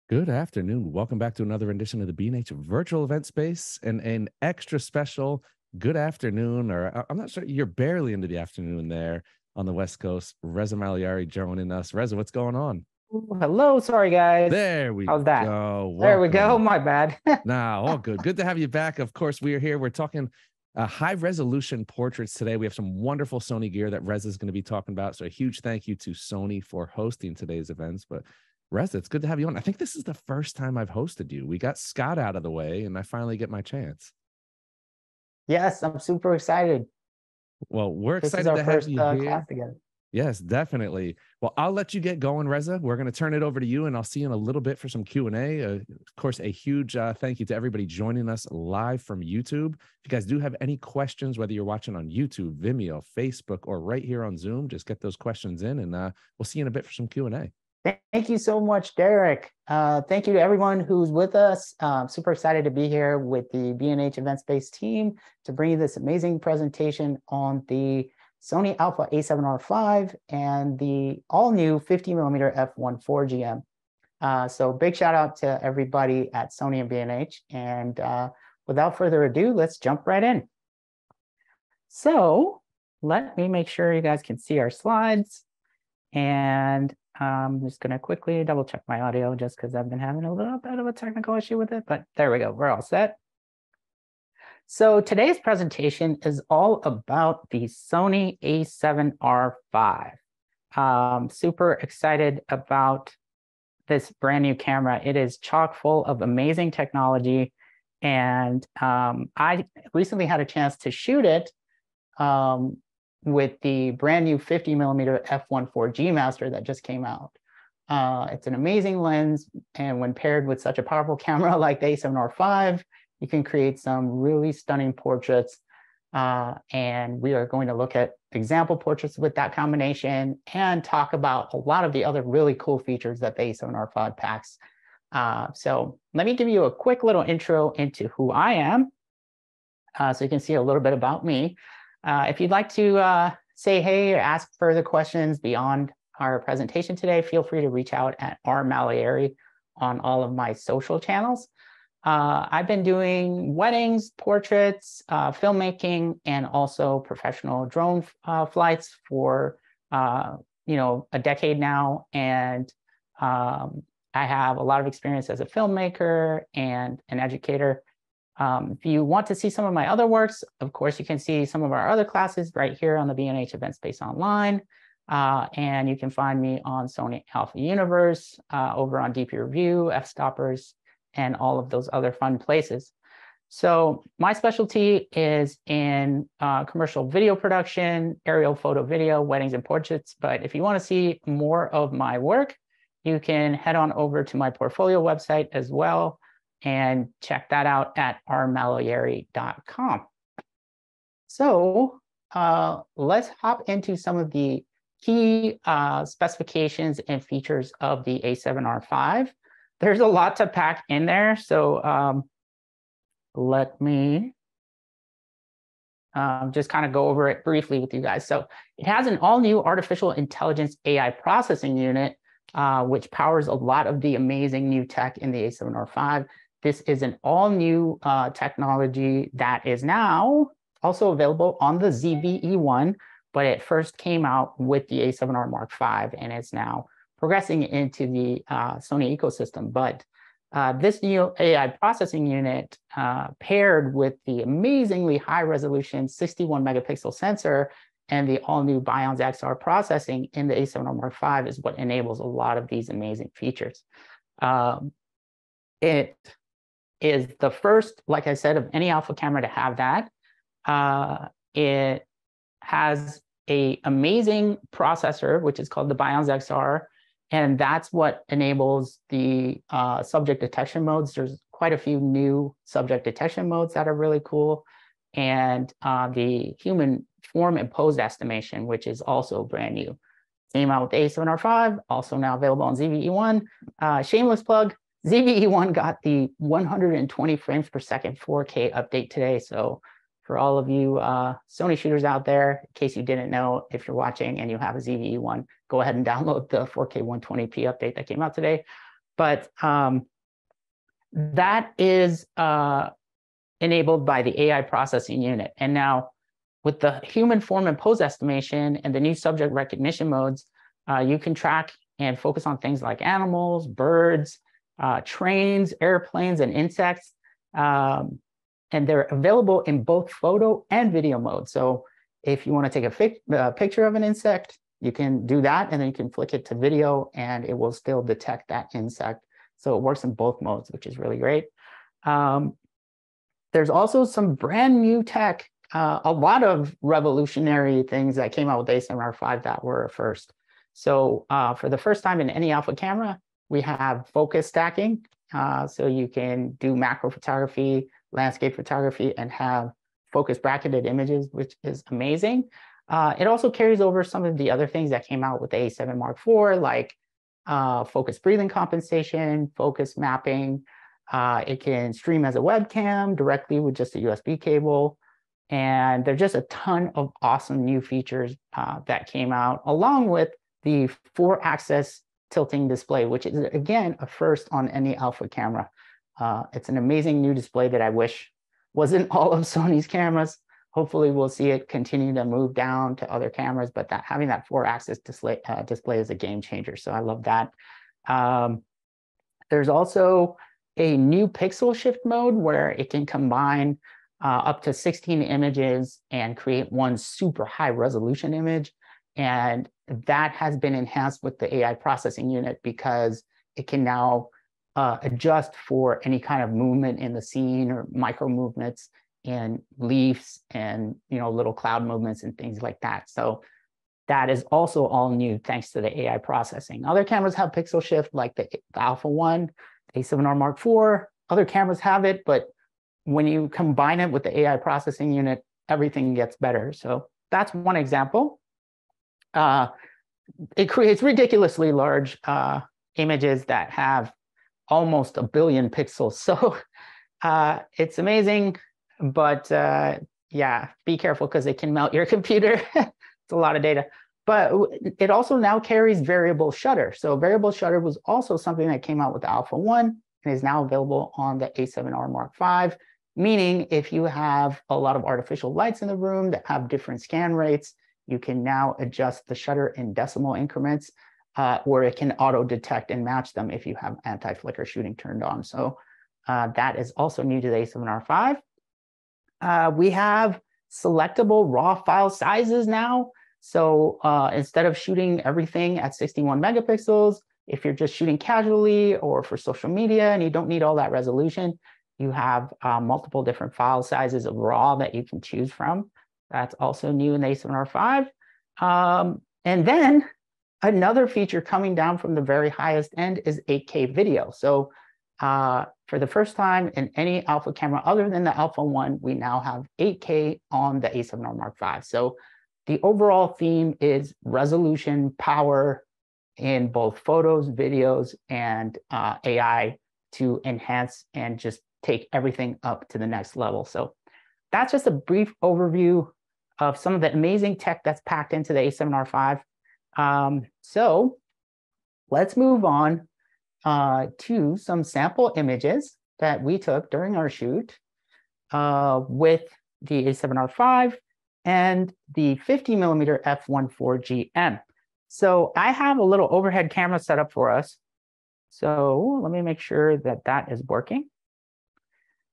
Good afternoon. Welcome back to another edition of the B&H Virtual Event Space and an extra special good afternoon, or I'm not sure, you're barely into the afternoon there on the West Coast. Reza Malayeri joining us. Reza, what's going on? Ooh, hello, sorry guys. There we How's that? go. There we go. Welcome. My bad. Nah, all good. Good to have you back. Of course, we are here. We're talking high resolution portraits today. We have some wonderful Sony gear that Reza is going to be talking about. So a huge thank you to Sony for hosting today's events. But Reza, it's good to have you on. I think this is the first time I've hosted you. We got Scott out of the way, and I finally get my chance. Yes, I'm super excited. Well, we're This is excited our to have first you here. class together. Yes, definitely. Well, I'll let you get going, Reza. We're going to turn it over to you, and I'll see you in a little bit for some Q&A. Of course, a huge thank you to everybody joining us live from YouTube. If you guys do have any questions, whether you're watching on YouTube, Vimeo, Facebook, or right here on Zoom, just get those questions in, and we'll see you in a bit for some Q&A. Thank you so much, Derek. Thank you to everyone who's with us. Super excited to be here with the B&H Event Space team to bring you this amazing presentation on the Sony Alpha A7R5 and the all-new 50mm f1.4 GM. So big shout out to everybody at Sony and B&H. And without further ado, let's jump right in. So let me make sure you guys can see our slides. And I'm just going to quickly double check my audio just because I've been having a little bit of a technical issue with it, but there we go. We're all set. So today's presentation is all about the Sony A7R5. Super excited about this brand new camera. It is chock full of amazing technology. And I recently had a chance to shoot it with the brand new 50mm f1.4 G Master that just came out. It's an amazing lens, and when paired with such a powerful camera like the A7R5, you can create some really stunning portraits. And we are going to look at example portraits with that combination and talk about a lot of the other really cool features that the A7R5 packs. So let me give you a quick little intro into who I am, so you can see a little bit about me. If you'd like to say hey or ask further questions beyond our presentation today, feel free to reach out at Malayeri on all of my social channels. I've been doing weddings, portraits, filmmaking, and also professional drone flights for a decade now. And I have a lot of experience as a filmmaker and an educator. If you want to see some of my other works, of course, you can see some of our other classes right here on the B&H Event Space Online. And you can find me on Sony Alpha Universe, over on DP Review, F-Stoppers, and all of those other fun places. So my specialty is in commercial video production, aerial photo video, weddings and portraits. But if you want to see more of my work, you can head on over to my portfolio website as well and check that out at rmalayeri.com. So let's hop into some of the key specifications and features of the A7R5. There's a lot to pack in there, so let me just kind of go over it briefly with you guys. So it has an all-new artificial intelligence AI processing unit, which powers a lot of the amazing new tech in the A7R5. This is an all-new technology that is now also available on the ZV-E1, but it first came out with the A7R Mark V, and it's now progressing into the Sony ecosystem. But this new AI processing unit, paired with the amazingly high-resolution 61-megapixel sensor and the all-new Bions XR processing in the A7R Mark V, is what enables a lot of these amazing features. It is the first, like I said, of any alpha camera to have that. It has an amazing processor, which is called the Bions XR, and that's what enables the subject detection modes. There's quite a few new subject detection modes that are really cool, and the human form and pose estimation, which is also brand new. Came out with the A7R5, also now available on ZV-E1. Shameless plug, ZV-E1 got the 120 frames per second 4K update today. So for all of you Sony shooters out there, in case you didn't know, if you're watching and you have a ZV-E1, go ahead and download the 4K 120p update that came out today. But that is enabled by the AI processing unit. And now with the human form and pose estimation and the new subject recognition modes, you can track and focus on things like animals, birds, trains, airplanes, and insects. And they're available in both photo and video mode. So if you want to take a picture of an insect, you can do that, and then you can flick it to video, and it will still detect that insect. So it works in both modes, which is really great. There's also some brand new tech, a lot of revolutionary things that came out with A7R5 that were a first. So for the first time in any alpha camera, we have focus stacking. So you can do macro photography, landscape photography, and have focus bracketed images, which is amazing. It also carries over some of the other things that came out with the A7 Mark IV, like focus breathing compensation, focus mapping. It can stream as a webcam directly with just a USB cable. And there's just a ton of awesome new features that came out, along with the 4-axis tilting display, which is, again, a first on any alpha camera. It's an amazing new display that I wish was in all of Sony's cameras. Hopefully we'll see it continue to move down to other cameras, but having that 4-axis display is a game changer. So I love that. There's also a new pixel shift mode where it can combine up to 16 images and create one super high resolution image. And that has been enhanced with the AI processing unit because it can now adjust for any kind of movement in the scene or micro movements and leaves and little cloud movements and things like that. So that is also all new thanks to the AI processing. Other cameras have pixel shift like the Alpha 1, the A7R Mark IV. Other cameras have it, but when you combine it with the AI processing unit, everything gets better. So that's one example. It creates ridiculously large images that have almost 1 billion pixels. So it's amazing, but yeah, be careful because it can melt your computer. It's a lot of data. But it also now carries variable shutter. So variable shutter was also something that came out with the Alpha 1 and is now available on the A7R Mark V, meaning if you have a lot of artificial lights in the room that have different scan rates, you can now adjust the shutter in decimal increments, or it can auto-detect and match them if you have anti-flicker shooting turned on. So that is also new to the A7R V. We have selectable raw file sizes now. So instead of shooting everything at 61 megapixels, if you're just shooting casually or for social media and you don't need all that resolution, you have multiple different file sizes of RAW that you can choose from. That's also new in the A7R V. And then another feature coming down from the very highest end is 8K video. So for the first time in any alpha camera other than the Alpha 1, we now have 8K on the A7R Mark V. So the overall theme is resolution, power in both photos, videos, and AI to enhance and just take everything up to the next level. So that's just a brief overview of some of the amazing tech that's packed into the A7R V. So let's move on to some sample images that we took during our shoot with the A7R V and the 50mm f1.4GM. So I have a little overhead camera set up for us. So let me make sure that that is working.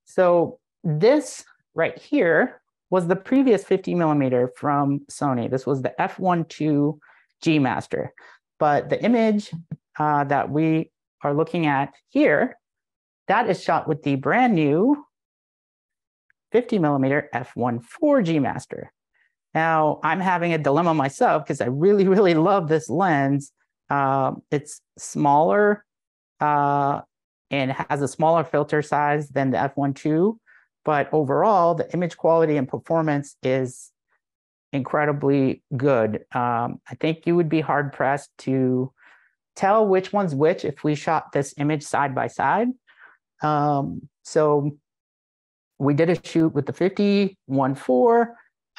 So this right here was the previous 50mm from Sony. This was the f1.2 G Master. But the image that we are looking at here, that is shot with the brand new 50mm f1.4 G Master. Now, I'm having a dilemma myself because I really, really love this lens. It's smaller and has a smaller filter size than the f1.2, but overall, the image quality and performance is incredibly good. I think you would be hard-pressed to tell which one's which if we shot this image side by side. So we did a shoot with the 50-1.4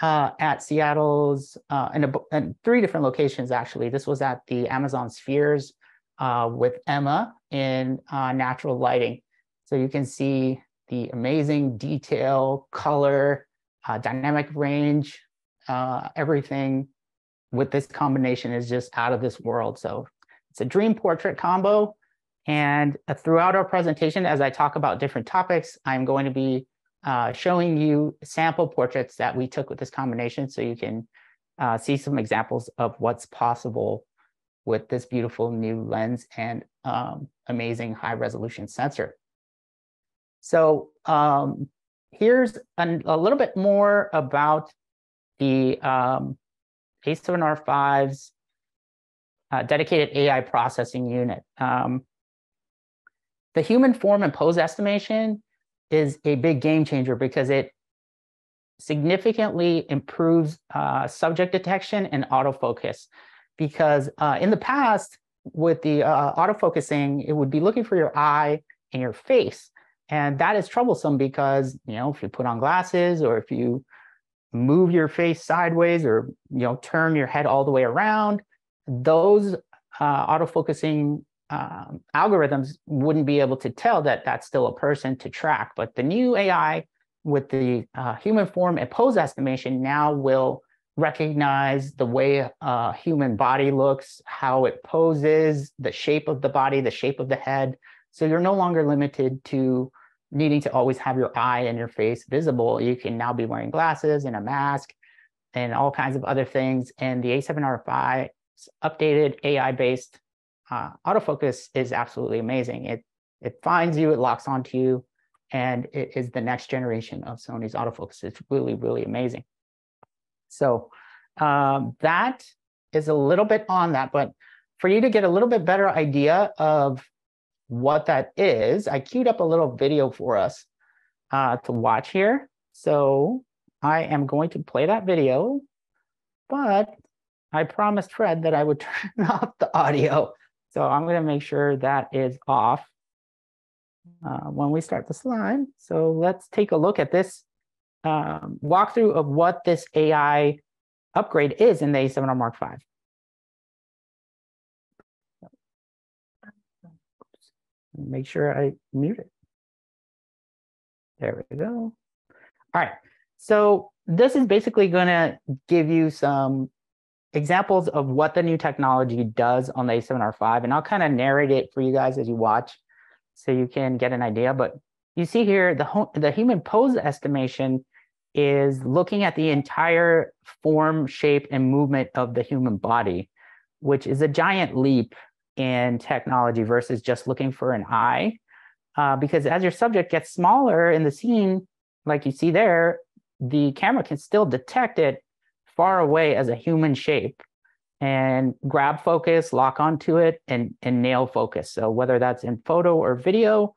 at Seattle's, in 3 different locations, actually. This was at the Amazon Spheres with Emma in natural lighting. So you can see the amazing detail, color, dynamic range, everything with this combination is just out of this world. So it's a dream portrait combo. And throughout our presentation, as I talk about different topics, I'm going to be showing you sample portraits that we took with this combination, so you can see some examples of what's possible with this beautiful new lens and amazing high resolution sensor. So here's a little bit more about the A7R5's dedicated AI processing unit. The human form and pose estimation is a big game changer because it significantly improves subject detection and autofocus. Because in the past, with the autofocusing, it would be looking for your eye and your face. And that is troublesome because, if you put on glasses or if you move your face sideways or, turn your head all the way around, those autofocusing algorithms wouldn't be able to tell that that's still a person to track. But the new AI with the human form and pose estimation now will recognize the way a human body looks, how it poses, the shape of the body, the shape of the head. So you're no longer limited to needing to always have your eye and your face visible. You can now be wearing glasses and a mask and all kinds of other things. And the A7R5's updated AI-based autofocus is absolutely amazing. It finds you, it locks onto you, and it is the next generation of Sony's autofocus. It's really, really amazing. So that is a little bit on that, but for you to get a little bit better idea of what that is, I queued up a little video for us to watch here. So I am going to play that video, but I promised Fred that I would turn off the audio. So I'm going to make sure that is off when we start the slide. So let's take a look at this walkthrough of what this AI upgrade is in the A7R Mark V. Make sure I mute it. There we go. All right. So this is basically going to give you some examples of what the new technology does on the A7R5, and I'll kind of narrate it for you guys as you watch so you can get an idea. But you see here, the human pose estimation is looking at the entire form, shape, and movement of the human body, which is a giant leap in technology versus just looking for an eye. Because as your subject gets smaller in the scene, like you see there, the camera can still detect it far away as a human shape and grab focus, lock onto it, and nail focus. So whether that's in photo or video,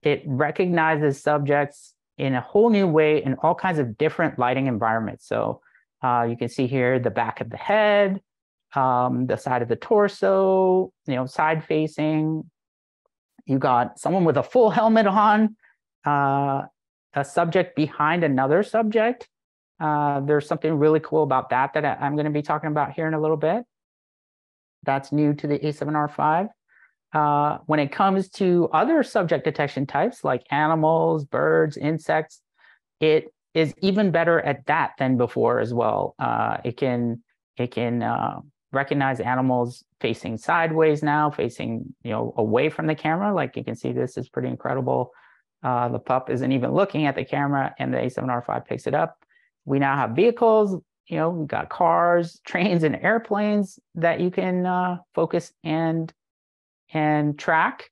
it recognizes subjects in a whole new way in all kinds of different lighting environments. So you can see here the back of the head, the side of the torso, side facing. You got someone with a full helmet on, a subject behind another subject. There's something really cool about that I'm going to be talking about here in a little bit. That's new to the A7R5. When it comes to other subject detection types like animals, birds, insects, it is even better at that than before as well. It can recognize animals facing sideways now, facing away from the camera. Like you can see, this is pretty incredible. The pup isn't even looking at the camera, and the A7R5 picks it up. We now have vehicles, we've got cars, trains, and airplanes that you can focus and track,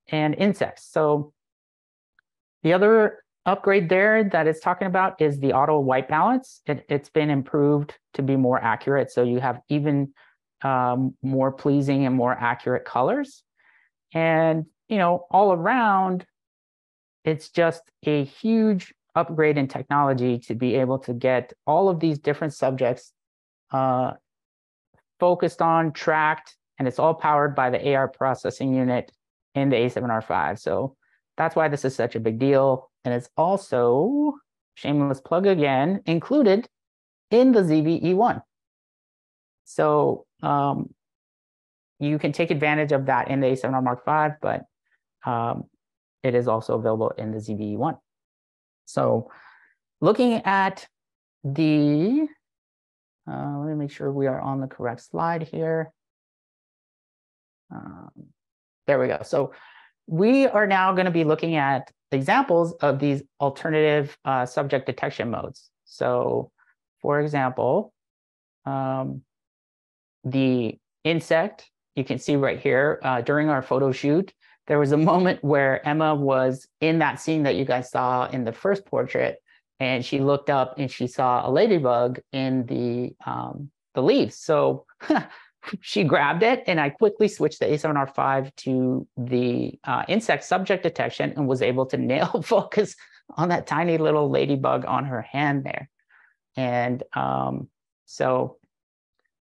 and insects. So the other upgrade there that it's talking about is the auto white balance. It's been improved to be more accurate, so you have even more pleasing and more accurate colors. And all around, it's just a huge upgrade in technology to be able to get all of these different subjects focused on, tracked, and it's all powered by the AI processing unit in the A7R5. So that's why this is such a big deal. And it's also, shameless plug again, included in the ZV-E1. So you can take advantage of that in the A7R Mark V, but it is also available in the ZV-E1. So looking at the, let me make sure we are on the correct slide here. There we go. So we are now going to be looking at examples of these alternative subject detection modes. So for example, the insect, you can see right here during our photo shoot, there was a moment where Emma was in that scene that you guys saw in the first portrait, and she looked up and she saw a ladybug in the leaves. So she grabbed it, and I quickly switched the A7R V to the insect subject detection and was able to nail focus on that tiny little ladybug on her hand there. And so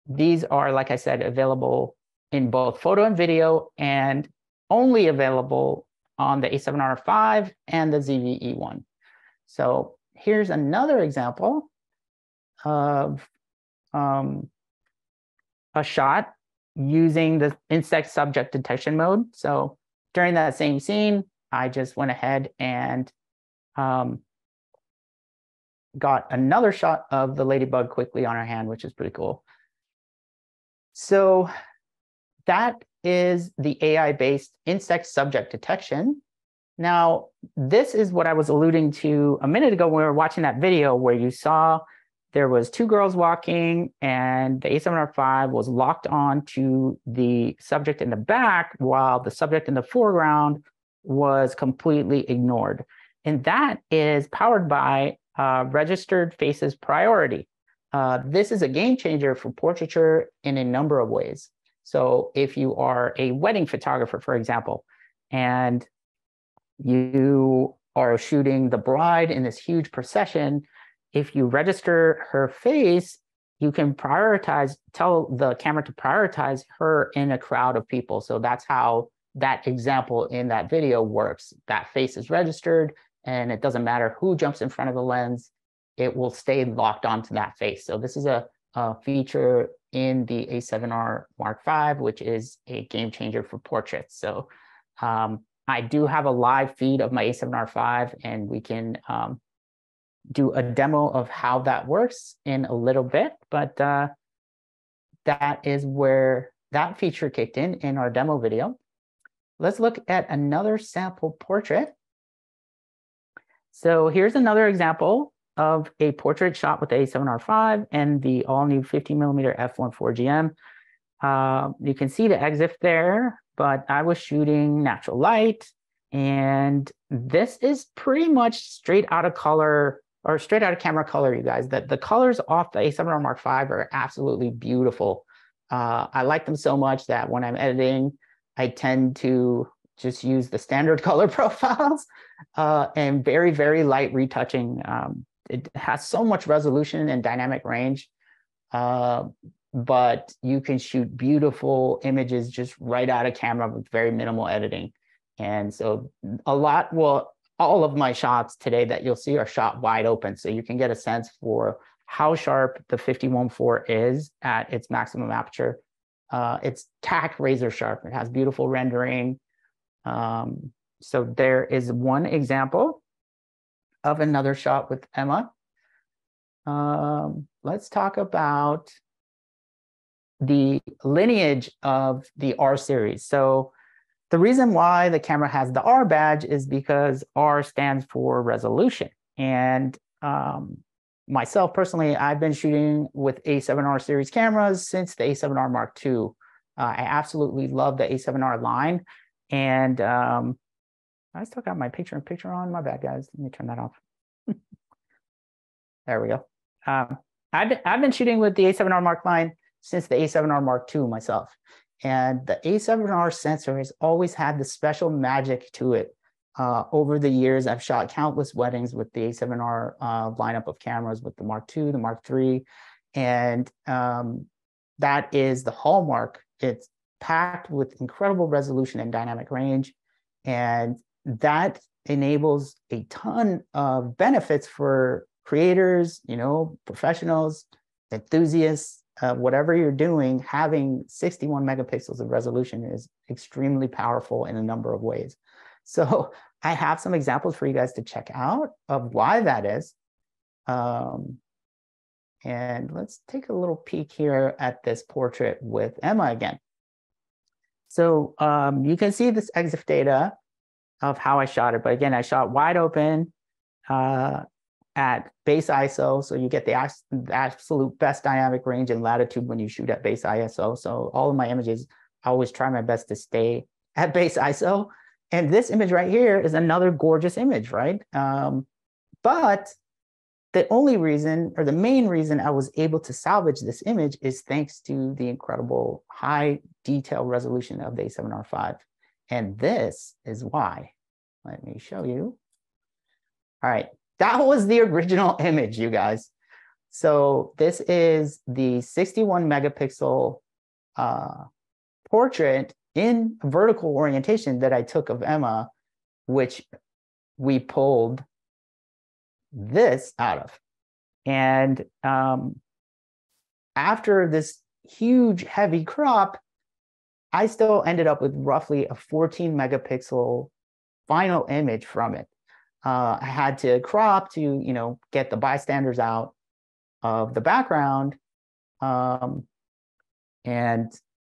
these are, like I said, available in both photo and video, and only available on the A7R V and the ZV-E1. So here's another example of a shot using the insect subject detection mode. So during that same scene, I just went ahead and got another shot of the ladybug quickly on her hand, which is pretty cool. So that is the AI-based insect subject detection. Now, this is what I was alluding to a minute ago when we were watching that video where you saw there was two girls walking and the A7R V was locked on to the subject in the back while the subject in the foreground was completely ignored. And that is powered by registered faces priority. This is a game changer for portraiture in a number of ways. So if you are a wedding photographer, for example, and you are shooting the bride in this huge procession, if you register her face, you can prioritize, tell the camera to prioritize her in a crowd of people. So that's how that example in that video works. That face is registered, and it doesn't matter who jumps in front of the lens, it will stay locked onto that face. So this is a feature in the A7R Mark V, which is a game changer for portraits. So I do have a live feed of my A7R V, and we can do a demo of how that works in a little bit, but that is where that feature kicked in our demo video. Let's look at another sample portrait. So here's another example of a portrait shot with the A7R V and the all-new 50mm f1.4 GM. You can see the exif there, but I was shooting natural light, and this is pretty much straight out of color, or straight out of camera color, you guys. The colors off the A7R Mark V are absolutely beautiful. I like them so much that when I'm editing, I tend to just use the standard color profiles and very, very light retouching. It has so much resolution and dynamic range, but you can shoot beautiful images just right out of camera with very minimal editing. And so all of my shots today that you'll see are shot wide open, so you can get a sense for how sharp the 50-1.4 is at its maximum aperture. It's tack razor sharp. It has beautiful rendering. So there is one example of another shot with Emma. Let's talk about the lineage of the R series. So the reason why the camera has the R badge is because R stands for resolution. And myself personally, I've been shooting with A7R series cameras since the A7R Mark II. I absolutely love the A7R line. And I still got my picture-in-picture on. My bad, guys. Let me turn that off. There we go. I've been shooting with the A7R Mark line since the A7R Mark II myself. And the A7R sensor has always had the special magic to it. Over the years, I've shot countless weddings with the A7R lineup of cameras with the Mark II, the Mark III, and that is the hallmark. It's packed with incredible resolution and dynamic range, and that enables a ton of benefits for creators, professionals, enthusiasts, whatever you're doing, having 61 megapixels of resolution is extremely powerful in a number of ways. So I have some examples for you guys to check out of why that is. And let's take a little peek here at this portrait with Emma again. So you can see this EXIF data of how I shot it. But again, I shot wide open at base ISO. So you get the absolute best dynamic range and latitude when you shoot at base ISO. So all of my images, I always try my best to stay at base ISO. And this image right here is another gorgeous image, right? But the only reason, or the main reason I was able to salvage this image is thanks to the incredible high detail resolution of the A7R5. And this is why. Let me show you. All right, that was the original image, you guys. So this is the 61 megapixel portrait in vertical orientation that I took of Emma, which we pulled this out of. And after this huge heavy crop, I still ended up with roughly a 14 megapixel final image from it. I had to crop to, you know, get the bystanders out of the background, and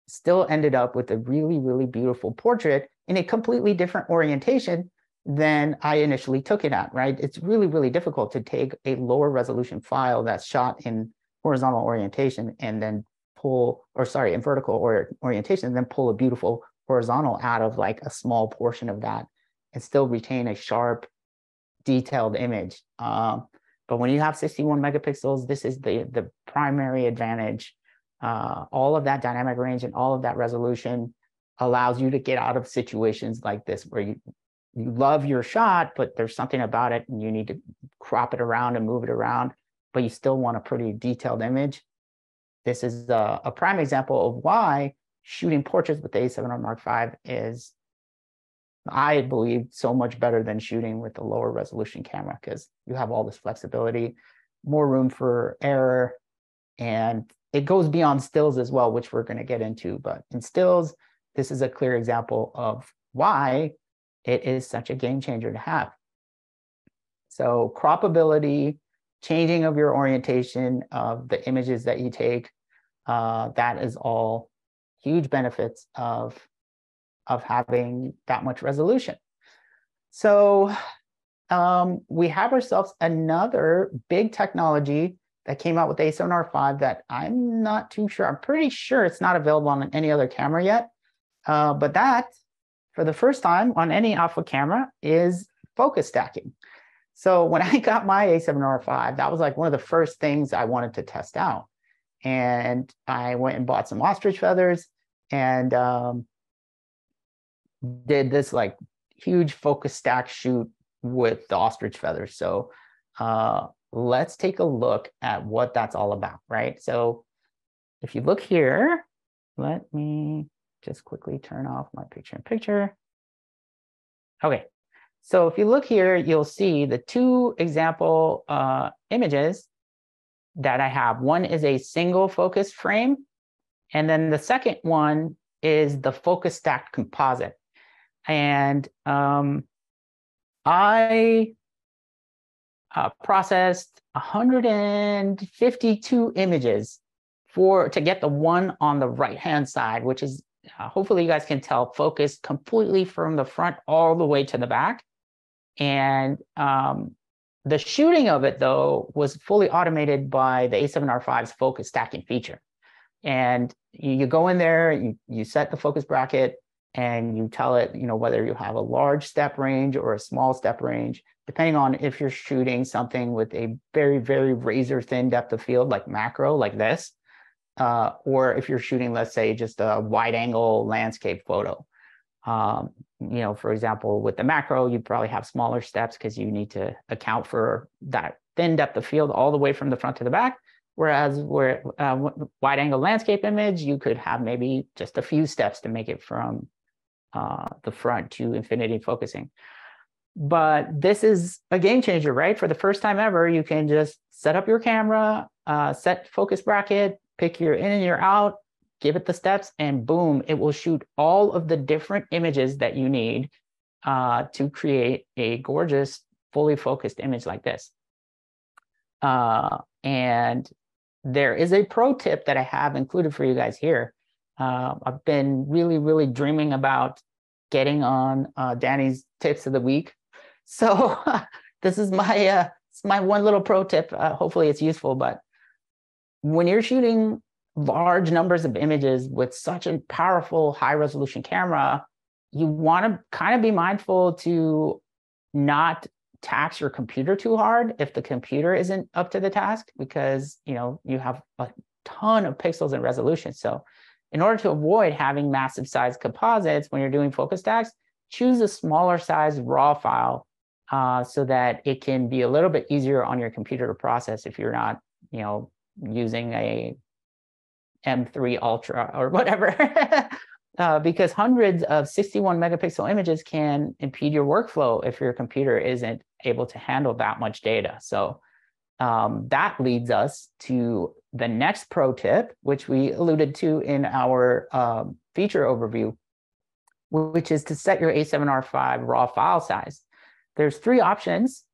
still ended up with a really, really beautiful portrait in a completely different orientation than I initially took it at, right? It's really, really difficult to take a lower resolution file that's shot in horizontal orientation and then pull, or sorry, in vertical orientation, and then pull a beautiful horizontal out of like a small portion of that and still retain a sharp, detailed image. But when you have 61 megapixels, this is the primary advantage. All of that dynamic range and all of that resolution allows you to get out of situations like this where you love your shot, but there's something about it and you need to crop it around and move it around, but you still want a pretty detailed image. This is a prime example of why shooting portraits with the A7R Mark V is, I believe, so much better than shooting with a lower resolution camera, because you have all this flexibility, more room for error, and it goes beyond stills as well, which we're going to get into. But in stills, this is a clear example of why it is such a game changer to have. So croppability, changing of your orientation of the images that you take, that is all huge benefits of having that much resolution. So we have ourselves another big technology that came out with the A7R5 that I'm not too sure. I'm pretty sure it's not available on any other camera yet. But that, for the first time on any alpha camera, is focus stacking. So when I got my A7R5, that was like one of the first things I wanted to test out. And I went and bought some ostrich feathers and did this like huge focus stack shoot with the ostrich feathers. So let's take a look at what that's all about, right? So if you look here, let me just quickly turn off my picture-in-picture. Okay, so if you look here, you'll see the two example images that I have. One is a single focus frame, and then the second one is the focus stacked composite. And I processed 152 images to get the one on the right-hand side, which is, hopefully you guys can tell, focused completely from the front all the way to the back. And the shooting of it, though, was fully automated by the A7R5's focus stacking feature. And you go in there, you set the focus bracket, and you tell it, you know, whether you have a large step range or a small step range, depending on if you're shooting something with a very, very razor thin depth of field, like macro, like this, or if you're shooting, let's say, just a wide angle landscape photo. You know, for example, with the macro, you probably have smaller steps because you need to account for that thin depth of field all the way from the front to the back. Whereas wide angle landscape image, you could have maybe just a few steps to make it from the front to infinity focusing. But this is a game changer, right? For the first time ever, you can just set up your camera, set focus bracket, pick your in and your out, give it the steps, and boom, it will shoot all of the different images that you need to create a gorgeous, fully focused image like this. And there is a pro tip that I have included for you guys here. I've been really dreaming about getting on Danny's tips of the week. So this is my one little pro tip. Hopefully it's useful, but when you're shooting large numbers of images with such a powerful high resolution camera, you want to kind of be mindful to not tax your computer too hard if the computer isn't up to the task, because you have a ton of pixels and resolution. So in order to avoid having massive size composites when you're doing focus stacks, choose a smaller size raw file so that it can be a little bit easier on your computer to process if you're not using a M3 Ultra or whatever. Because hundreds of 61 megapixel images can impede your workflow if your computer isn't able to handle that much data. So that leads us to the next pro tip, which we alluded to in our feature overview, which is to set your A7R5 raw file size. There's 3 options,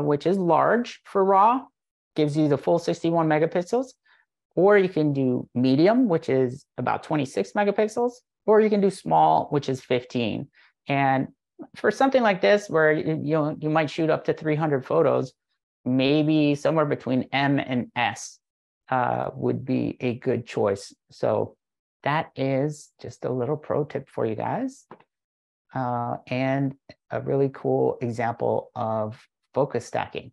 which is large for raw, gives you the full 61 megapixels, or you can do medium, which is about 26 megapixels, or you can do small, which is 15. And for something like this, where you might shoot up to 300 photos, maybe somewhere between M and S would be a good choice. So that is just a little pro tip for you guys, and a really cool example of focus stacking.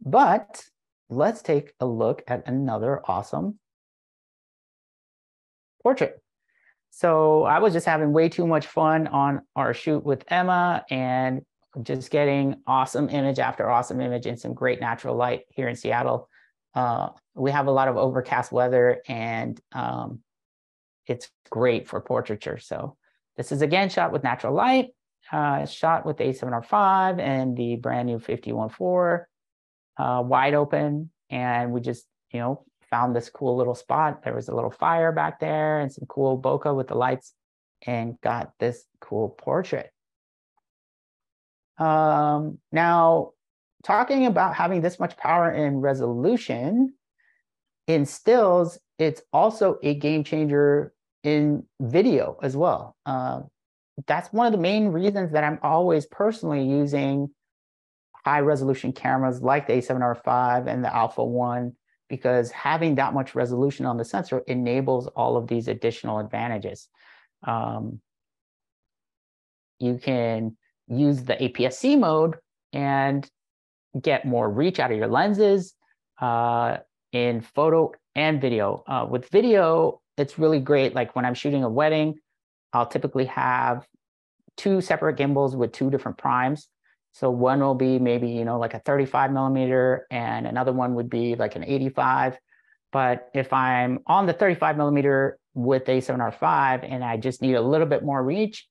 But let's take a look at another awesome portrait. So I was just having way too much fun on our shoot with Emma and just getting awesome image after awesome image in some great natural light here in Seattle. We have a lot of overcast weather, and it's great for portraiture. So this is again shot with natural light, shot with the A7R5 and the brand new 50-1.4, wide open. And we just, found this cool little spot. There was a little fire back there and some cool bokeh with the lights, and got this cool portrait. Now, talking about having this much power and resolution in stills, it's also a game changer in video as well. That's one of the main reasons that I'm always personally using high resolution cameras like the A7R5 and the Alpha 1, because having that much resolution on the sensor enables all of these additional advantages. You can use the APS-C mode and get more reach out of your lenses in photo and video. With video, it's really great. Like when I'm shooting a wedding, I'll typically have 2 separate gimbals with 2 different primes. So one will be maybe, like a 35 millimeter, and another one would be like an 85. But if I'm on the 35 millimeter with A7R5 and I just need a little bit more reach,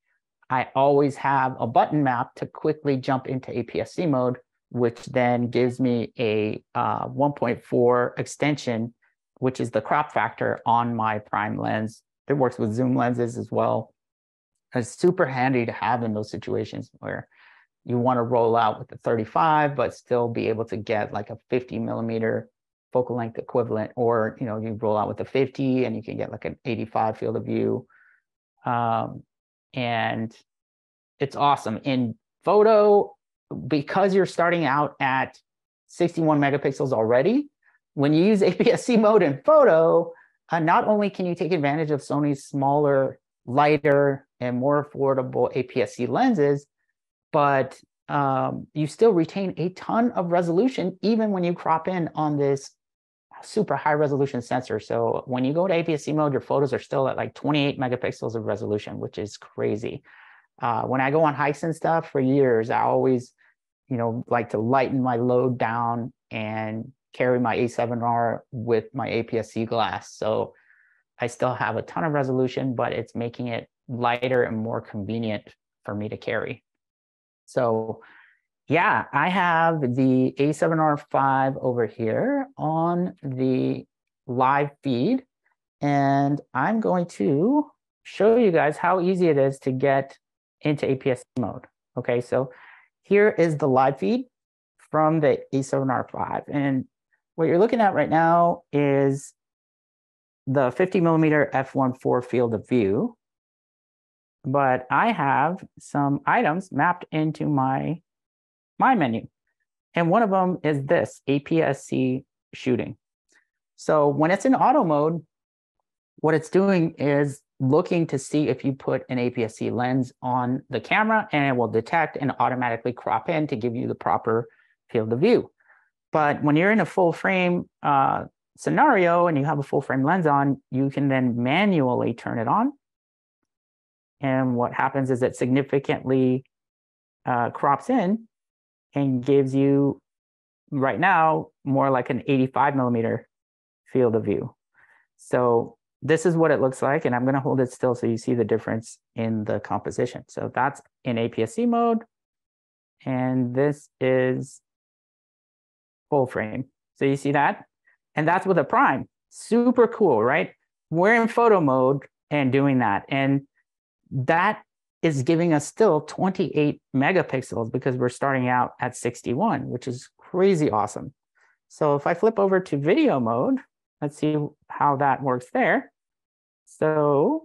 I always have a button map to quickly jump into APS-C mode, which then gives me a 1.4 extension, which is the crop factor on my prime lens. It works with zoom lenses as well. It's super handy to have in those situations where you want to roll out with the 35, but still be able to get like a 50 millimeter focal length equivalent, or, you roll out with the 50 and you can get like an 85 field of view. And it's awesome in photo, because you're starting out at 61 megapixels already. When you use APS-C mode in photo, not only can you take advantage of Sony's smaller, lighter, and more affordable APS-C lenses, but you still retain a ton of resolution even when you crop in on this super high resolution sensor. So when you go to APS-C mode, your photos are still at like 28 megapixels of resolution, which is crazy. When I go on hikes and stuff for years, I always, like to lighten my load down and carry my A7R with my APS-C glass. So I still have a ton of resolution, but it's making it lighter and more convenient for me to carry. So yeah, I have the A7R5 over here on the live feed, and I'm going to show you guys how easy it is to get into APS-C mode. Okay, so here is the live feed from the A7R5. And what you're looking at right now is the 50mm f1.4 field of view. But I have some items mapped into my menu. And one of them is this, APS-C shooting. So when it's in auto mode, what it's doing is looking to see if you put an APS-C lens on the camera, and it will detect and automatically crop in to give you the proper field of view. But when you're in a full frame scenario and you have a full frame lens on, you can then manually turn it on. And what happens is it significantly crops in and gives you, right now, more like an 85mm field of view. So this is what it looks like, and I'm going to hold it still so you see the difference in the composition. So that's in APS-C mode, and this is full frame. So you see that? And that's with a prime. Super cool, right? We're in photo mode and doing that. And that is giving us still 28 megapixels because we're starting out at 61, which is crazy awesome. So if I flip over to video mode, let's see how that works there. So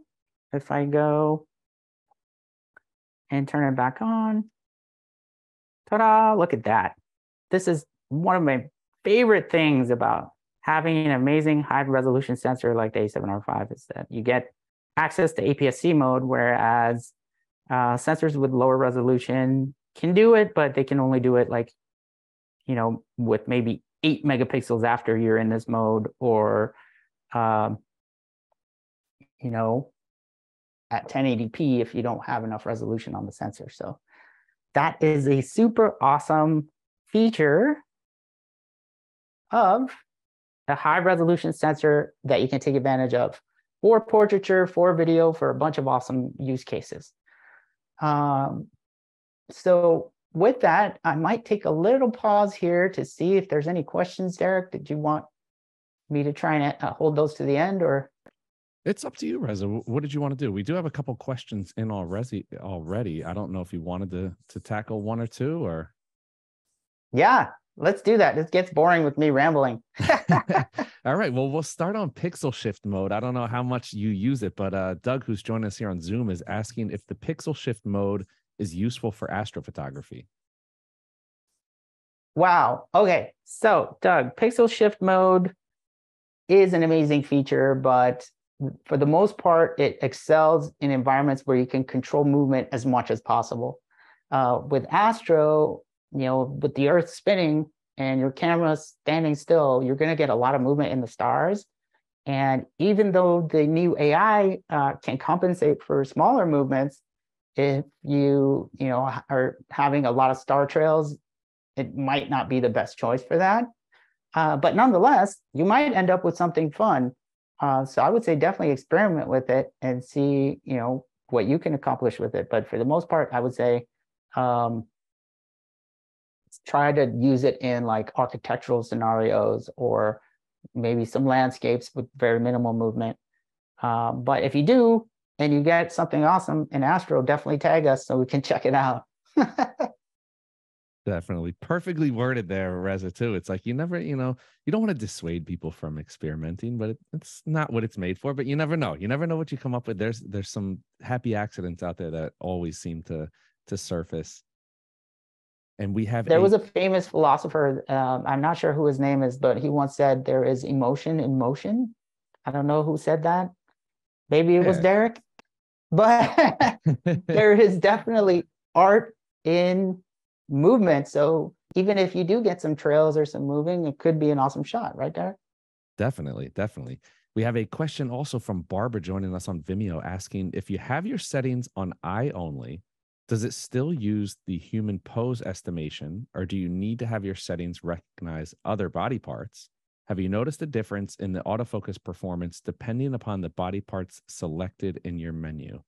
if I go and turn it back on, ta-da, look at that. This is one of my favorite things about having an amazing high resolution sensor like the A7R5 is that you get access to APS-C mode, whereas sensors with lower resolution can do it, but they can only do it like, you know, with maybe 8 megapixels after you're in this mode, or, you know, at 1080p if you don't have enough resolution on the sensor. So that is a super awesome feature of a high resolution sensor that you can take advantage of for portraiture, for video, for a bunch of awesome use cases. So with that, I might take a little pause here to see if there's any questions. Derek, did you want me to try and hold those to the end, or? It's up to you, Reza. What did you want to do? We do have a couple questions in already. I don't know if you wanted to tackle one or two, or. Yeah, let's do that. This gets boring with me rambling. All right. Well, we'll start on pixel shift mode. I don't know how much you use it, but Doug, who's joining us here on Zoom, is asking if the pixel shift mode is useful for astrophotography. Wow. Okay. So, Doug, pixel shift mode is an amazing feature, but for the most part, it excels in environments where you can control movement as much as possible. With astro, you know, with the Earth spinning and your camera standing still, you're going to get a lot of movement in the stars. And even though the new AI can compensate for smaller movements, if you know, are having a lot of star trails, it might not be the best choice for that. But nonetheless, you might end up with something fun. So I would say definitely experiment with it and see, you know, what you can accomplish with it. But for the most part, I would say try to use it in like architectural scenarios or maybe some landscapes with very minimal movement. But if you do and you get something awesome in Astro, definitely tag us so we can check it out. Perfectly worded there, Reza, too. It's like you never, you know, you don't want to dissuade people from experimenting, but it's not what it's made for. But you never know. You never know what you come up with. There's some happy accidents out there that always seem to surface. And we have there was a famous philosopher, I'm not sure who his name is, but he once said there is emotion in motion. I don't know who said that. Maybe it was Derek, but there is definitely art in movement. So even if you do get some trails or some moving, it could be an awesome shot, right, Derek? Definitely. We have a question also from Barbara joining us on Vimeo asking, if you have your settings on eye only, does it still use the human pose estimation, or do you need to have your settings recognize other body parts? Have you noticed a difference in the autofocus performance depending upon the body parts selected in your menu?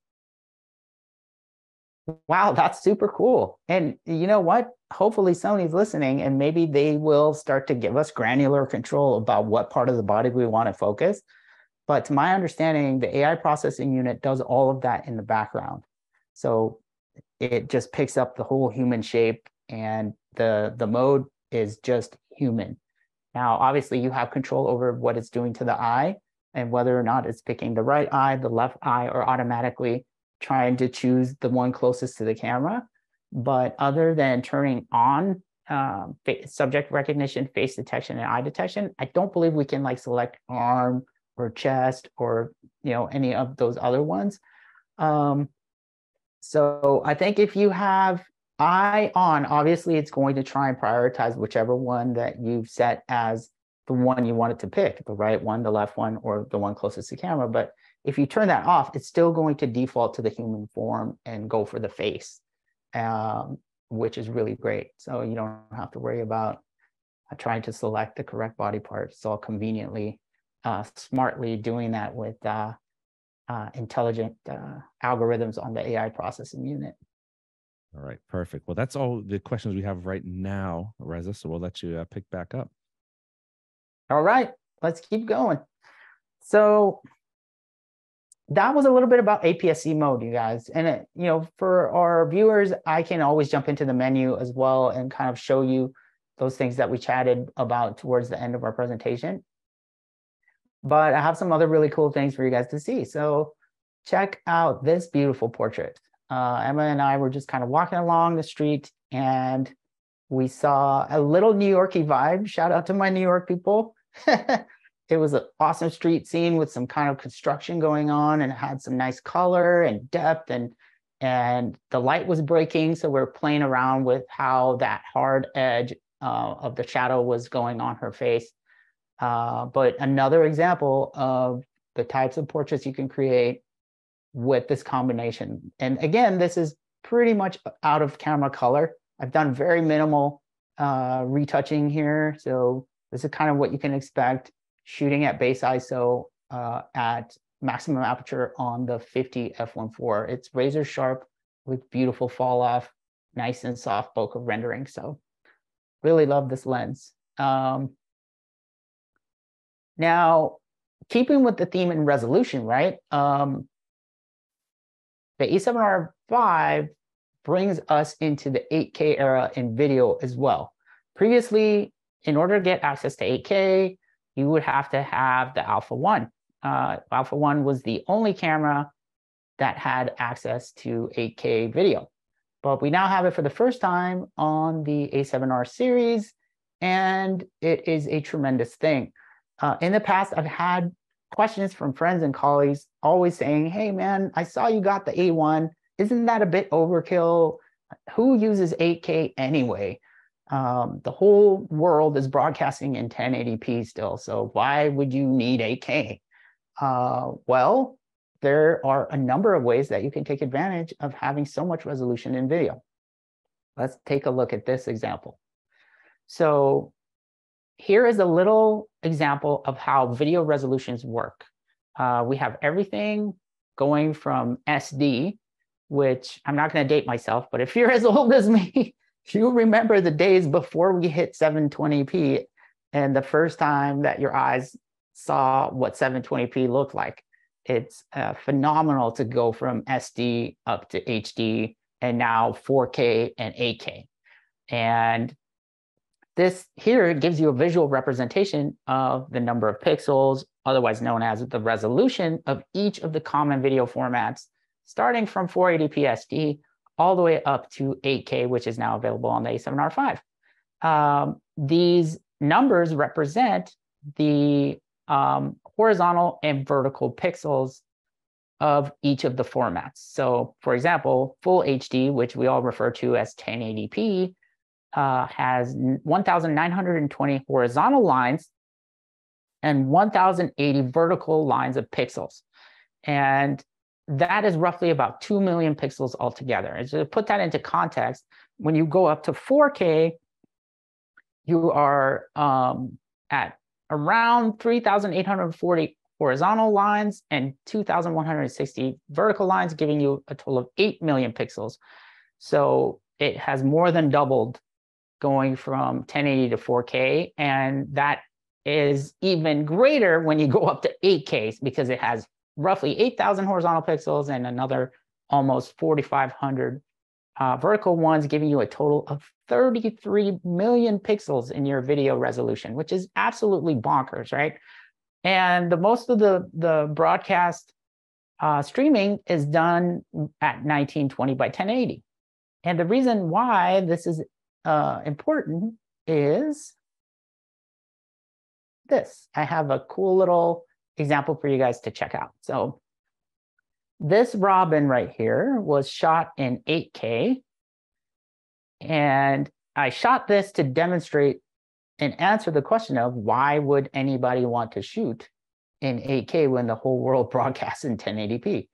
Wow, that's super cool. And you know what? Hopefully Sony's listening and maybe they will start to give us granular control about what part of the body we want to focus. But to my understanding, the AI processing unit does all of that in the background. So it just picks up the whole human shape, and the mode is just human. Now, obviously, you have control over what it's doing to the eye and whether or not it's picking the right eye, the left eye, or automatically trying to choose the one closest to the camera. But other than turning on subject recognition, face detection, and eye detection, I don't believe we can like select arm or chest or any of those other ones. So I think if you have eye on, obviously it's going to try and prioritize whichever one that you've set as the one you want it to pick, the right one, the left one, or the one closest to camera. But if you turn that off, it's still going to default to the human form and go for the face, which is really great. So you don't have to worry about trying to select the correct body part. It's all conveniently, smartly doing that with intelligent algorithms on the AI processing unit. All right, perfect. Well, that's all the questions we have right now, Reza. So we'll let you pick back up. All right, let's keep going. So that was a little bit about APS-C mode, you guys. And for our viewers, I can always jump into the menu as well and kind of show you those things that we chatted about towards the end of our presentation. But I have some other really cool things for you guys to see. So check out this beautiful portrait. Emma and I were just kind of walking along the street and we saw a little New York-y vibe. Shout out to my New York people. It was an awesome street scene with some kind of construction going on, and it had some nice color and depth, and the light was breaking. So we're playing around with how that hard edge of the shadow was going on her face. But another example of the types of portraits you can create with this combination. And again, this is pretty much out of camera color. I've done very minimal retouching here. So this is kind of what you can expect shooting at base ISO at maximum aperture on the 50 f1.4. It's razor sharp with beautiful fall off, nice and soft bokeh rendering. So really love this lens. Now, keeping with the theme and resolution, right? The A7RV brings us into the 8K era in video as well. Previously, in order to get access to 8K, you would have to have the Alpha 1. Alpha 1 was the only camera that had access to 8K video. But we now have it for the first time on the A7R series, and it is a tremendous thing. In the past, I've had questions from friends and colleagues always saying, hey, man, I saw you got the A1. Isn't that a bit overkill? Who uses 8K anyway? The whole world is broadcasting in 1080p still, so why would you need 8K? Well, there are a number of ways that you can take advantage of having so much resolution in video. Let's take a look at this example. So here is a little example of how video resolutions work. We have everything going from SD, which I'm not going to date myself, but if you're as old as me, you remember the days before we hit 720p and the first time that your eyes saw what 720p looked like. It's phenomenal to go from SD up to HD and now 4K and 8K. And this here gives you a visual representation of the number of pixels, otherwise known as the resolution of each of the common video formats, starting from 480p SD all the way up to 8K, which is now available on the A7R5. These numbers represent the horizontal and vertical pixels of each of the formats. So, for example, full HD, which we all refer to as 1080p, has 1,920 horizontal lines and 1,080 vertical lines of pixels. And that is roughly about 2 million pixels altogether. And so to put that into context, when you go up to 4K, you are at around 3,840 horizontal lines and 2,160 vertical lines, giving you a total of 8 million pixels. So it has more than doubled going from 1080 to 4K. And that is even greater when you go up to 8K because it has roughly 8,000 horizontal pixels and another almost 4,500 vertical ones, giving you a total of 33 million pixels in your video resolution, which is absolutely bonkers, right? And the most of the broadcast streaming is done at 1920 by 1080. And the reason why this is important is this. I have a cool little example for you guys to check out. So this robin right here was shot in 8K. And I shot this to demonstrate and answer the question of why would anybody want to shoot in 8K when the whole world broadcasts in 1080p?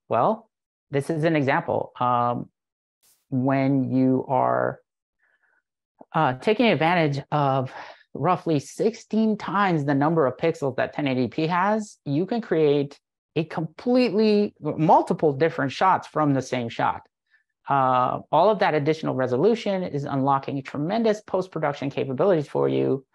Well, this is an example. When you are taking advantage of roughly 16 times the number of pixels that 1080p has, you can create a completely multiple different shots from the same shot. All of that additional resolution is unlocking tremendous post-production capabilities for you,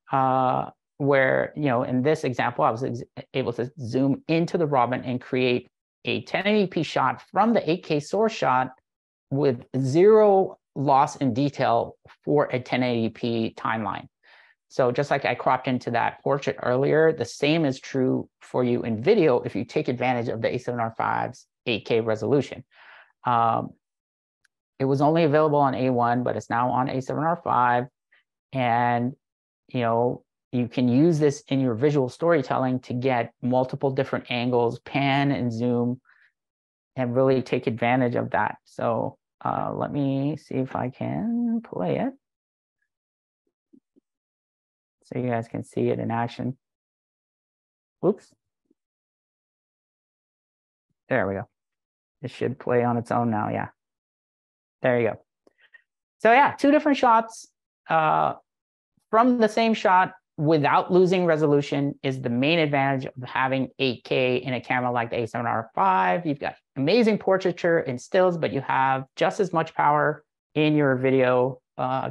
where, you know, in this example, I was able to zoom into the robin and create a 1080p shot from the 8K source shot with zero loss in detail for a 1080p timeline. So just like I cropped into that portrait earlier, the same is true for you in video if you take advantage of the A7R5's 8K resolution. It was only available on A1, but it's now on A7R5. And, you know, you can use this in your visual storytelling to get multiple different angles, pan and zoom, and really take advantage of that. So let me see if I can play it, so you guys can see it in action. Oops. There we go. It should play on its own now, yeah. There you go. So yeah, two different shots from the same shot without losing resolution is the main advantage of having 8K in a camera like the A7R5. You've got amazing portraiture and stills, but you have just as much power in your video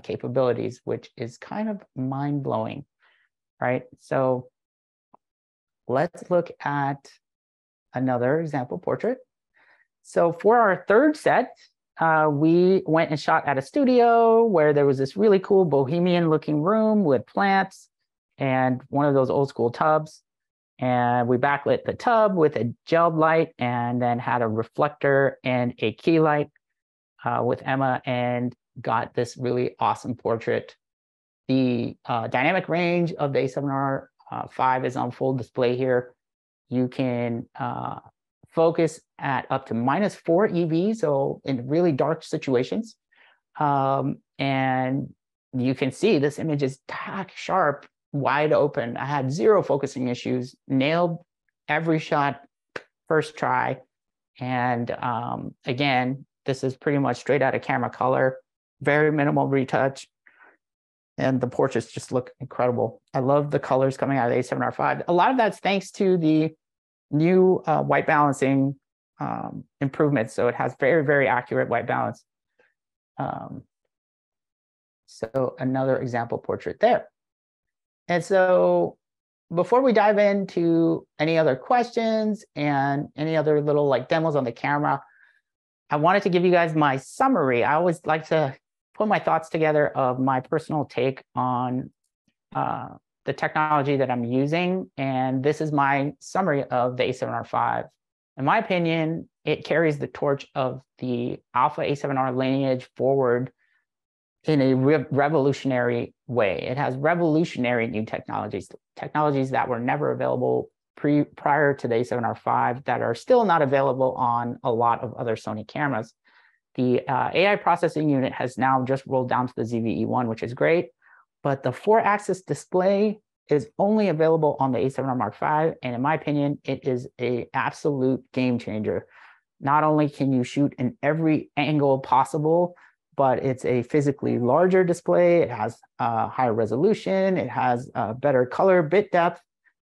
capabilities, which is kind of mind-blowing, right? So let's look at another example portrait. So for our third set, we went and shot at a studio where there was this really cool bohemian looking room with plants and one of those old school tubs. And we backlit the tub with a gelled light and then had a reflector and a key light with Emma, and got this really awesome portrait. The dynamic range of the A7R5 is on full display here. You can focus at up to -4 EV, so in really dark situations. And you can see this image is tack sharp, wide open. I had zero focusing issues, nailed every shot first try. And again, this is pretty much straight out of camera color, very minimal retouch. And the portraits just look incredible. I love the colors coming out of the A7R5. A lot of that's thanks to the new white balancing improvements. So it has very, very accurate white balance. So another example portrait there. And so before we dive into any other questions and any other little like demos on the camera, I wanted to give you guys my summary. I always like to put my thoughts together of my personal take on the technology that I'm using. And this is my summary of the A7R5. In my opinion, it carries the torch of the Alpha A7R lineage forward in a revolutionary way. It has revolutionary new technologies that were never available prior to the A7R5, that are still not available on a lot of other Sony cameras. The AI processing unit has now just rolled down to the ZVE1, which is great, but the 4-axis display is only available on the A7R Mark V, and in my opinion, it is an absolute game changer. Not only can you shoot in every angle possible, but it's a physically larger display. It has higher resolution. It has better color bit depth.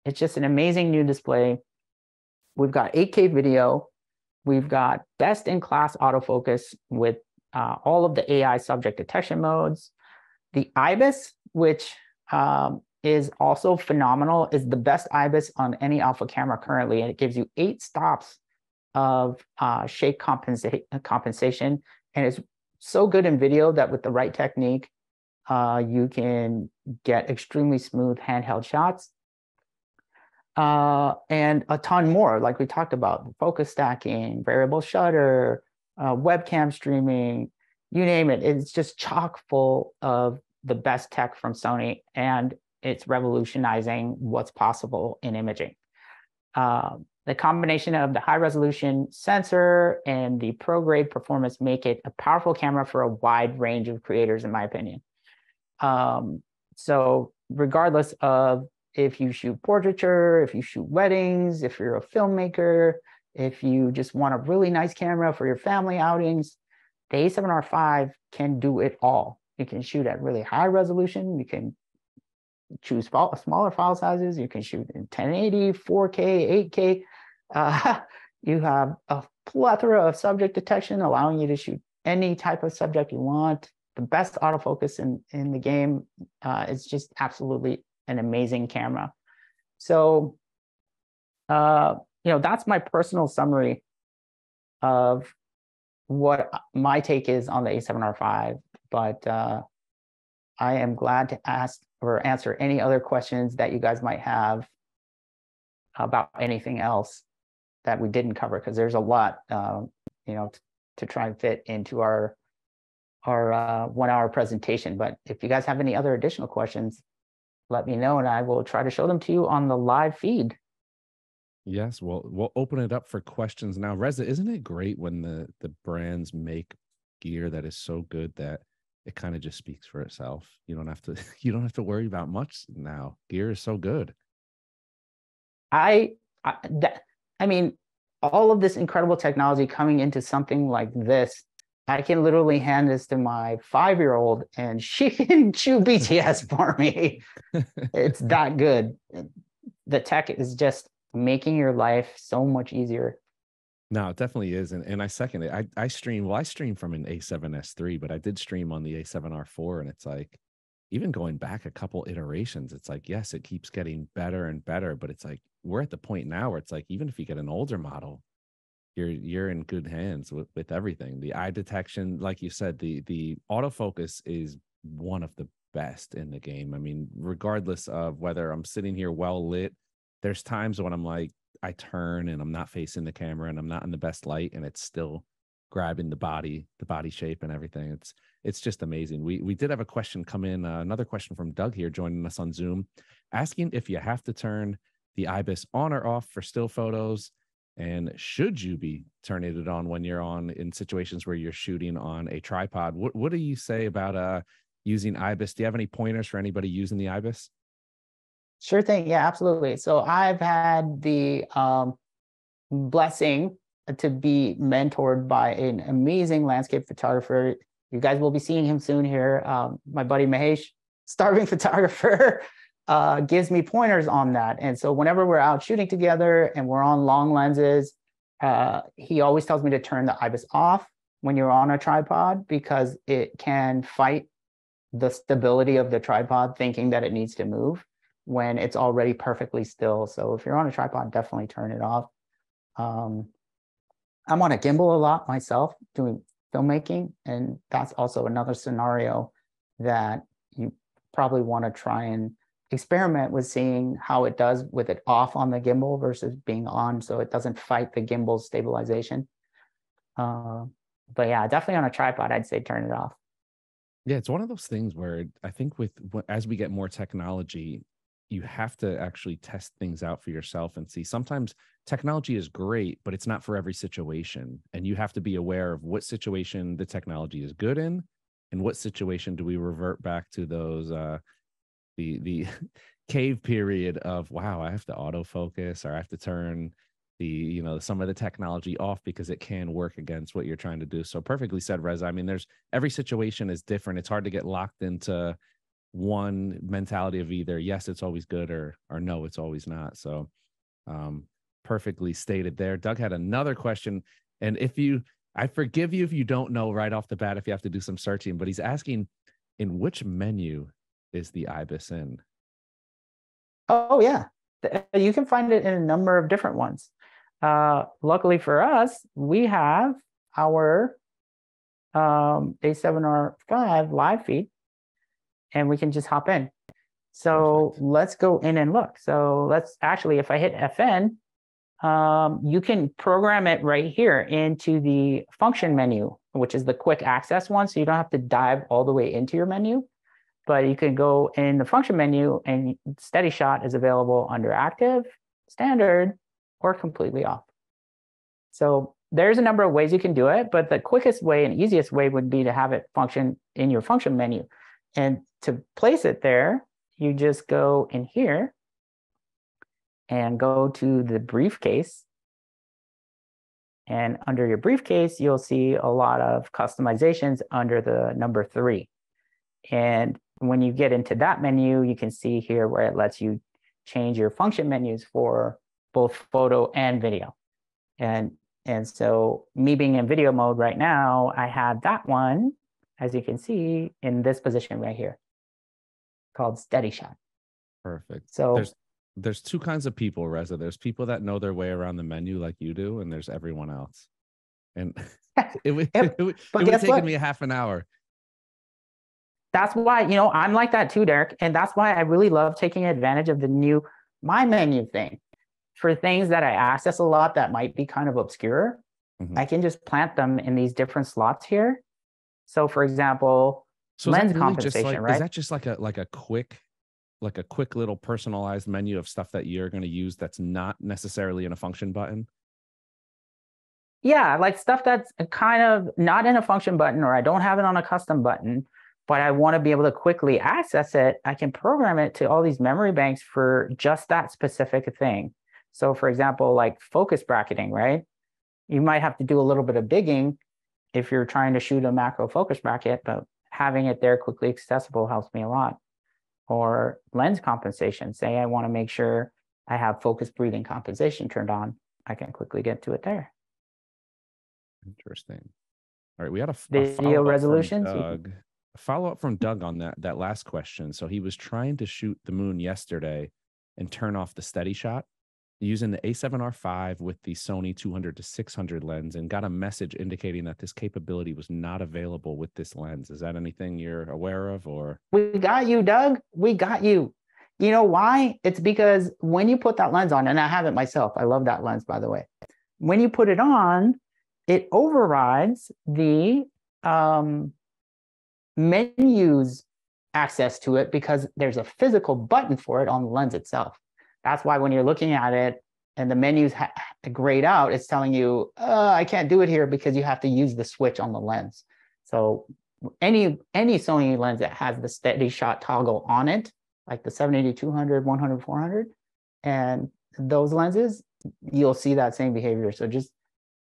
It's just an amazing new display. We've got 8K video. We've got best-in-class autofocus with all of the AI subject detection modes. The IBIS, which is also phenomenal, is the best IBIS on any alpha camera currently, and it gives you 8 stops of shake compensation, and it's so good in video that with the right technique, you can get extremely smooth handheld shots. And a ton more, like we talked about, focus stacking, variable shutter, webcam streaming, you name it. It's just chock full of the best tech from Sony, and it's revolutionizing what's possible in imaging. The combination of the high resolution sensor and the pro grade performance make it a powerful camera for a wide range of creators, in my opinion. So regardless of if you shoot portraiture, if you shoot weddings, if you're a filmmaker, if you just want a really nice camera for your family outings, the A7R5 can do it all. You can shoot at really high resolution. You can choose smaller file sizes. You can shoot in 1080, 4K, 8K. You have a plethora of subject detection, allowing you to shoot any type of subject you want. The best autofocus in the game. It's just absolutely an amazing camera. So, that's my personal summary of what my take is on the A7R5. But I am glad to ask or answer any other questions that you guys might have about anything else that we didn't cover, because there's a lot, to try and fit into our 1 hour presentation. But if you guys have any other additional questions, let me know, and I will try to show them to you on the live feed. Yes, we'll open it up for questions now. Reza, isn't it great when the brands make gear that is so good that it kind of just speaks for itself? You don't have to worry about much now. Gear is so good. I mean, all of this incredible technology coming into something like this, I can literally hand this to my 5-year-old and she can chew BTS for me. It's that good. The tech is just making your life so much easier. No, it definitely is. And I second it. I stream from an A7S3, but I did stream on the A7R4. And it's like, even going back a couple iterations, it's like, yes, it keeps getting better and better. But it's like, we're at the point now where it's like, even if you get an older model, you're in good hands with everything. The eye detection, like you said, the autofocus is one of the best in the game. I mean, regardless of whether I'm sitting here well lit, there's times when I'm like, I turn and I'm not facing the camera and I'm not in the best light, and it's still grabbing the body shape and everything. It's just amazing. We did have a question come in, another question from Doug here joining us on Zoom, asking if you have to turn the IBIS on or off for still photos, and should you be turning it on when you're in situations where you're shooting on a tripod? What do you say about using IBIS? Do you have any pointers for anybody using the IBIS? Sure thing. Yeah, absolutely. So I've had the blessing to be mentored by an amazing landscape photographer. You guys will be seeing him soon here. My buddy Mahesh, starving photographer, gives me pointers on that. And so whenever we're out shooting together and we're on long lenses, he always tells me to turn the IBIS off when you're on a tripod, because it can fight the stability of the tripod, thinking that it needs to move when it's already perfectly still. So if you're on a tripod, definitely turn it off. I'm on a gimbal a lot myself doing filmmaking, and that's also another scenario that you probably want to try and experiment with, seeing how it does with it off on the gimbal versus being on, so it doesn't fight the gimbal's stabilization. But yeah, definitely on a tripod, I'd say turn it off. Yeah, it's one of those things where I think as we get more technology, you have to actually test things out for yourself and see. Sometimes technology is great, but it's not for every situation. And you have to be aware of what situation the technology is good in, and what situation do we revert back to those, the cave period of, wow, I have to autofocus, or I have to turn some of the technology off because it can work against what you're trying to do. So perfectly said, Reza. I mean, every situation is different. It's hard to get locked into one mentality of either yes, it's always good, or no, it's always not. So perfectly stated there. Doug had another question, and I forgive you if you don't know right off the bat if you have to do some searching, but he's asking, in which menu is the IBIS in? Oh yeah, you can find it in a number of different ones. Luckily for us, we have our A7R5 live feed, and we can just hop in. So perfect. Let's go in and look. So let's actually, if I hit FN, you can program it right here into the function menu, which is the quick access one. So you don't have to dive all the way into your menu, but you can go in the function menu, and steady shot is available under active, standard, or completely off. So there's a number of ways you can do it, but the quickest way and easiest way would be to have it function in your function menu. And to place it there, you just go in here and go to the briefcase. And under your briefcase, you'll see a lot of customizations under the number 3. And when you get into that menu, you can see here where it lets you change your function menus for both photo and video. And so me being in video mode right now, I have that one, as you can see, in this position right here, called steady shot. Perfect. So there's two kinds of people, Reza. There's people that know their way around the menu like you do, and there's everyone else. And it would take me a half an hour. That's why, I'm like that too, Derek. And that's why I really love taking advantage of the new My Menu thing. For things that I access a lot that might be kind of obscure, I can just plant them in these different slots here. So for example, lens compensation, right? Is that just like a quick little personalized menu of stuff that you're going to use that's not necessarily in a function button? Yeah, like stuff that's kind of not in a function button, or I don't have it on a custom button, but I want to be able to quickly access it. I can program it to all these memory banks for just that specific thing. So for example, like focus bracketing, right? You might have to do a little bit of digging if you're trying to shoot a macro focus bracket, but having it there quickly accessible helps me a lot. Or lens compensation. Say I want to make sure I have focus breathing compensation turned on. I can quickly get to it there. Interesting. All right, we had a video resolutions. A follow-up from Doug on that last question. So he was trying to shoot the moon yesterday and turn off the steady shot using the A7R5 with the Sony 200-600 lens, and got a message indicating that this capability was not available with this lens. Is that anything you're aware of? Or we got you, Doug. We got you. You know why? It's because when you put that lens on, and I have it myself, I love that lens, by the way. When you put it on, it overrides the menus access to it, because there's a physical button for it on the lens itself. That's why when you're looking at it and the menus grayed out, it's telling you, I can't do it here, because you have to use the switch on the lens. So any Sony lens that has the steady shot toggle on it, like the 780, 200, 100, 400, and those lenses, you'll see that same behavior. So just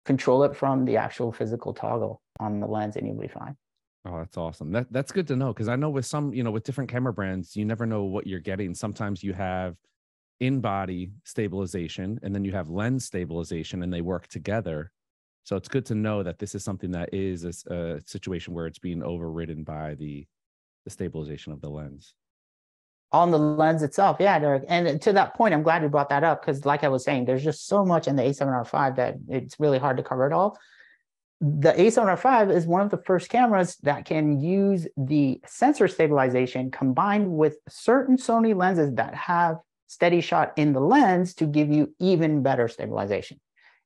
control it from the actual physical toggle on the lens and you'll be fine. Oh, that's awesome. That's good to know, because I know with some, with different camera brands, you never know what you're getting. Sometimes you have in-body stabilization and then you have lens stabilization, and they work together. So it's good to know that this is something that is a situation where it's being overridden by the stabilization of the lens. On the lens itself, yeah, Derek. And to that point, I'm glad you brought that up, because like I was saying, there's just so much in the A7R5 that it's really hard to cover it all. The A7R5 is one of the first cameras that can use the sensor stabilization combined with certain Sony lenses that have steady shot in the lens to give you even better stabilization.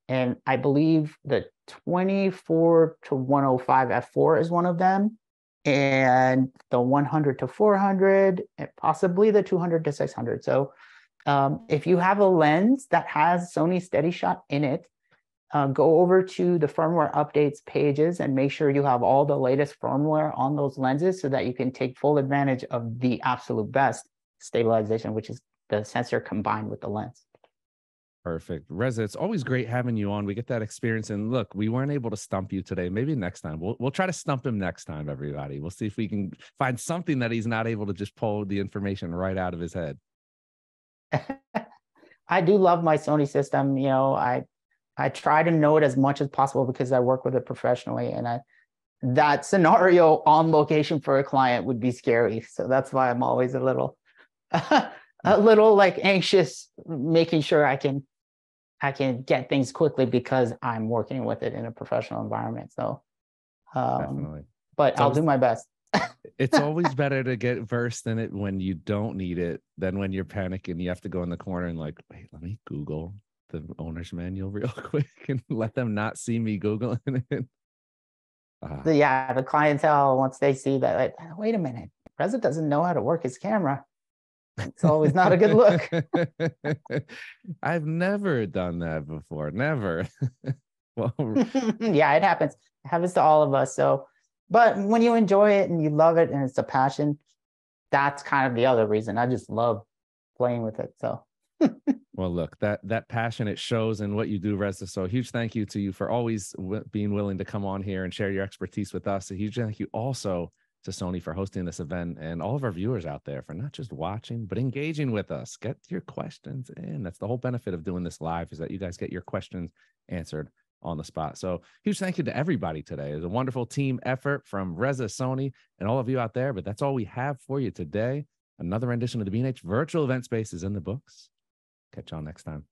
And I believe the 24 to 105 f4 is one of them, and the 100 to 400, and possibly the 200 to 600. So if you have a lens that has Sony steady shot in it, go over to the firmware updates pages and make sure you have all the latest firmware on those lenses, so that you can take full advantage of the absolute best stabilization, which is the sensor combined with the lens. Perfect. Reza, it's always great having you on. We get that experience. And look, we weren't able to stump you today. Maybe next time. We'll try to stump him next time, everybody. We'll see if we can find something that he's not able to just pull the information right out of his head. I do love my Sony system. You know, I try to know it as much as possible because I work with it professionally, and that scenario on location for a client would be scary. So that's why I'm always a little like anxious, making sure I can get things quickly because I'm working with it in a professional environment. So, Definitely. But I'll do my best. It's always better to get versed in it when you don't need it than when you're panicking. You have to go in the corner and like, wait, let me Google the owner's manual real quick and let them not see me Googling it. So yeah, the clientele, once they see that, like, wait a minute, Reza doesn't know how to work his camera. It's always not a good look. I've never done that before. Never. Well, yeah, it happens. It happens to all of us. So, but when you enjoy it and you love it and it's a passion, that's kind of the other reason. I just love playing with it. So. Well, look, that passion, it shows in what you do, Reza. So a huge thank you to you for always being willing to come on here and share your expertise with us. A huge thank you also to Sony for hosting this event, and all of our viewers out there for not just watching, but engaging with us. Get your questions in. That's the whole benefit of doing this live, is that you guys get your questions answered on the spot. So huge thank you to everybody today. It was a wonderful team effort from Reza, Sony, and all of you out there. But that's all we have for you today. Another rendition of the B&H virtual event space is in the books. Catch y'all next time.